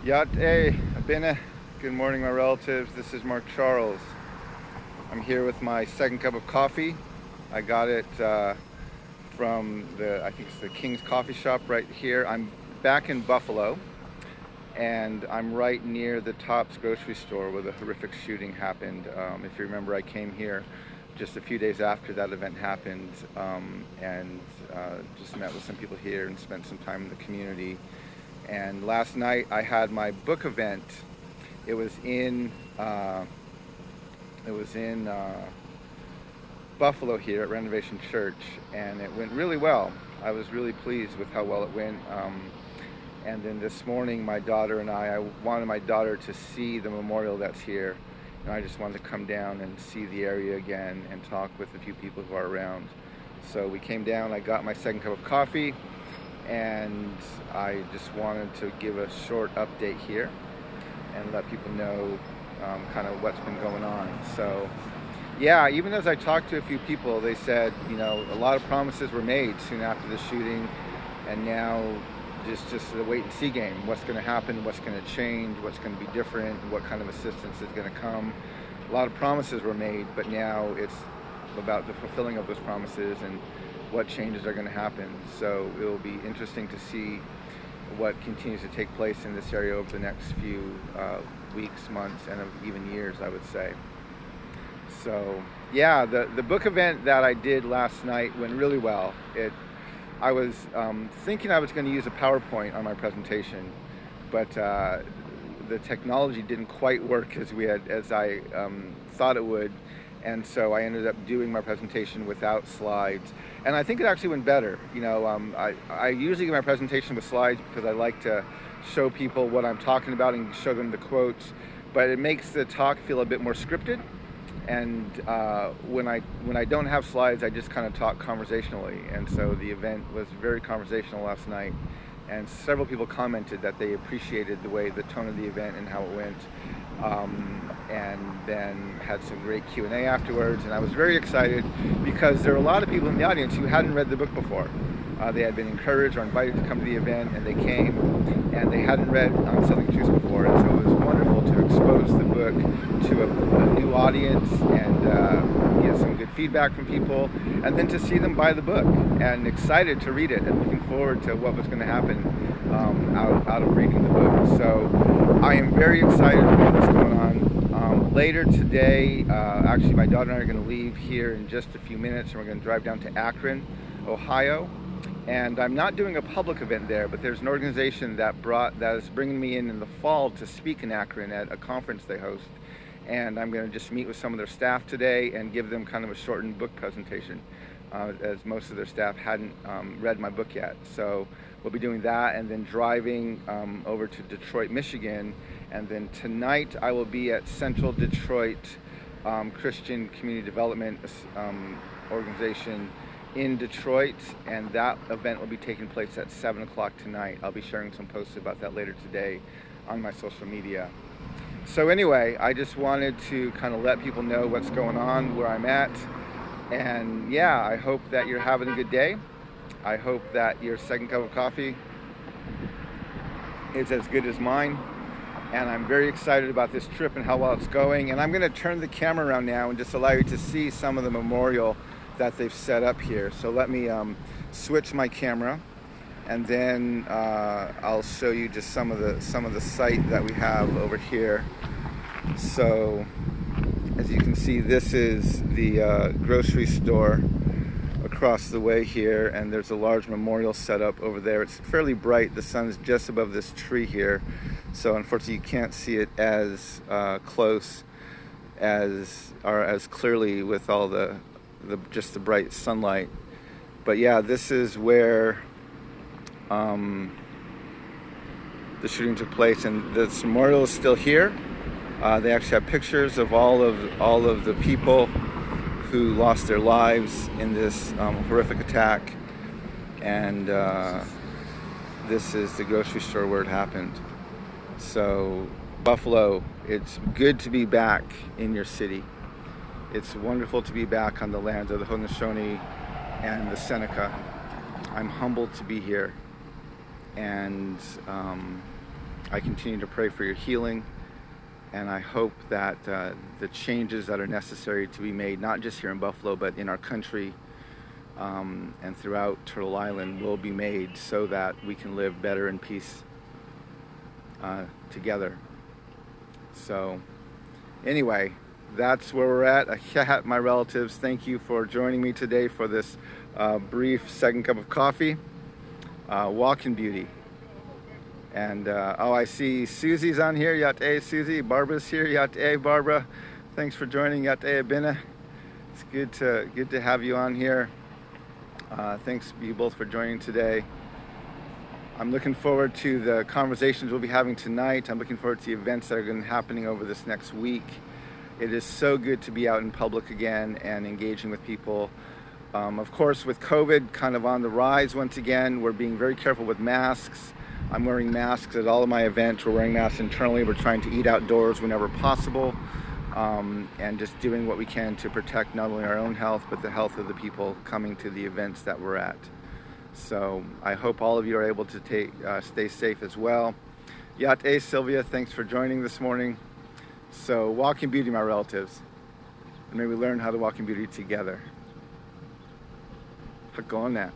Yá'át'ééh, Abinah. Good morning, my relatives. This is Mark Charles. I'm here with my second cup of coffee. I got it from I think it's the King's Coffee Shop right here. I'm back in Buffalo, and I'm right near the Tops grocery store where the horrific shooting happened. If you remember, I came here just a few days after that event happened, and just met with some people here and spent some time in the community. And last night I had my book event. It was in Buffalo here at Renovation Church, and it went really well. I was really pleased with how well it went. And then this morning, my daughter and I wanted my daughter to see the memorial that's here. And I just wanted to come down and see the area again and talk with a few people who are around. So we came down, I got my second cup of coffee, and I just wanted to give a short update here and let people know kind of what's been going on. So yeah, even as I talked to a few people, they said, you know, a lot of promises were made soon after the shooting, and now just a wait and see game. What's going to happen, what's going to change, what's going to be different, what kind of assistance is going to come. A lot of promises were made, but now it's about the fulfilling of those promises and what changes are going to happen. So it will be interesting to see what continues to take place in this area over the next few weeks, months, and even years, I would say. So yeah, the book event that I did last night went really well. I was thinking I was going to use a PowerPoint on my presentation, but the technology didn't quite work as I thought it would. And so I ended up doing my presentation without slides. And I think it actually went better. You know, I usually do my presentation with slides because I like to show people what I'm talking about and show them the quotes. But it makes the talk feel a bit more scripted. And when I don't have slides, I just kind of talk conversationally. And so the event was very conversational last night. And several people commented that they appreciated the tone of the event and how it went. And then had some great Q&A afterwards, and I was very excited because there were a lot of people in the audience who hadn't read the book before. They had been encouraged or invited to come to the event, and they came, and they hadn't read Selling Truth before, and so it was wonderful to expose the book to a new audience and get some good feedback from people, and then to see them buy the book, and excited to read it, and looking forward to what was going to happen out of reading the book. So I am very excited about what's going on. Later today, actually my daughter and I are going to leave here in just a few minutes, and we're going to drive down to Akron, Ohio. And I'm not doing a public event there, but there's an organization that is bringing me in the fall to speak in Akron at a conference they host. And I'm going to just meet with some of their staff today and give them kind of a shortened book presentation, as most of their staff hadn't read my book yet. So we'll be doing that, and then driving over to Detroit, Michigan. And then tonight I will be at Central Detroit Christian Community Development Organization in Detroit, and that event will be taking place at 7 o'clock tonight. I'll be sharing some posts about that later today on my social media. So anyway, I just wanted to kind of let people know what's going on, where I'm at. And yeah, I hope that you're having a good day. I hope that your second cup of coffee is as good as mine. And I'm very excited about this trip and how well it's going. And I'm going to turn the camera around now and just allow you to see some of the memorial that they've set up here. So let me switch my camera, and then I'll show you just some of the site that we have over here. So as you can see, this is the grocery store across the way here, and there's a large memorial set up over there. It's fairly bright. The sun's just above this tree here, so unfortunately you can't see it as close as clearly with all the bright sunlight. But yeah, this is where the shooting took place, and this memorial is still here. They actually have pictures of all of the people who lost their lives in this horrific attack, and this is the grocery store where it happened. So Buffalo, it's good to be back in your city. It's wonderful to be back on the lands of the Haudenosaunee and the Seneca. I'm humbled to be here, and I continue to pray for your healing, and I hope that the changes that are necessary to be made, not just here in Buffalo, but in our country and throughout Turtle Island, will be made so that we can live better in peace together. So anyway, that's where we're at. My relatives, thank you for joining me today for this brief second cup of coffee. Walk in beauty. And I see Susie's on here. Yá'át'ééh, Susie. Barbara's here. Yá'át'ééh, Barbara. Thanks for joining. Yá'át'ééh, Bina. It's good to have you on here. Thanks you both for joining today. I'm looking forward to the conversations we'll be having tonight. I'm looking forward to the events that are going to be happening over this next week. It is so good to be out in public again and engaging with people. Of course, with COVID kind of on the rise once again, we're being very careful with masks. I'm wearing masks at all of my events. We're wearing masks internally. We're trying to eat outdoors whenever possible, and just doing what we can to protect not only our own health, but the health of the people coming to the events that we're at. So I hope all of you are able to stay safe as well. Yá'át'ééh, Sylvia, thanks for joining this morning. So walk in beauty, my relatives, and may we learn how to walk in beauty together. Go on that.